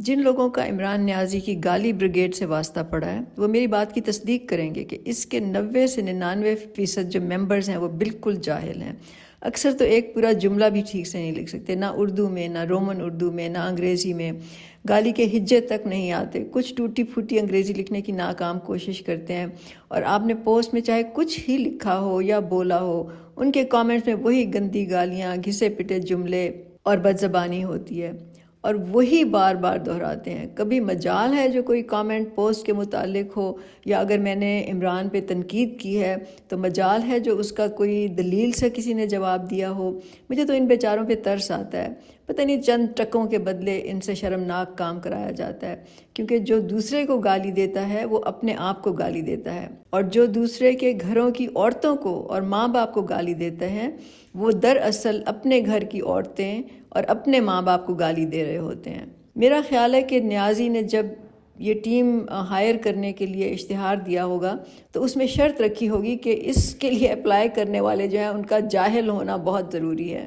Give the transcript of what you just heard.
جن لوگوں کا عمران نیازی کی گالی بریگیڈ سے واسطہ پڑا ہے وہ میری بات کی تصدیق کریں گے کہ اس کے 90 سے 99% جو ممبرز ہیں وہ بالکل جاہل ہیں۔ اکثر تو ایک پورا جملہ بھی ٹھیک سے نہیں لکھ سکتے، نہ اردو میں، نہ رومن اردو میں، نہ انگریزی میں، گالی کے ہجے تک نہیں آتے، کچھ ٹوٹی پھوٹی انگریزی لکھنے کی ناکام کوشش کرتے ہیں، اور آپ نے پوسٹ میں چاہے کچھ ہی لکھا ہو یا بولا ہو، ان کے کامنٹس میں وہی گندی گالیاں، گھسے پٹے جملے اور بد زبانی ہوتی ہے، اور وہی بار بار دہراتے ہیں۔ کبھی مجال ہے جو کوئی کامنٹ پوسٹ کے متعلق ہو، یا اگر میں نے عمران پہ تنقید کی ہے تو مجال ہے جو اس کا کوئی دلیل سے کسی نے جواب دیا ہو۔ مجھے تو ان بیچاروں پہ ترس آتا ہے، پتہ نہیں چند ٹکوں کے بدلے ان سے شرمناک کام کرایا جاتا ہے، کیونکہ جو دوسرے کو گالی دیتا ہے وہ اپنے آپ کو گالی دیتا ہے، اور جو دوسرے کے گھروں کی عورتوں کو اور ماں باپ کو گالی دیتے ہیں وہ دراصل اپنے گھر کی عورتیں اور اپنے ماں باپ کو گالی دے رہے ہوتے ہیں۔ میرا خیال ہے کہ نیازی نے جب یہ ٹیم ہائر کرنے کے لیے اشتہار دیا ہوگا تو اس میں شرط رکھی ہوگی کہ اس کے لیے اپلائی کرنے والے جو ہیں ان کا جاہل ہونا بہت ضروری ہے۔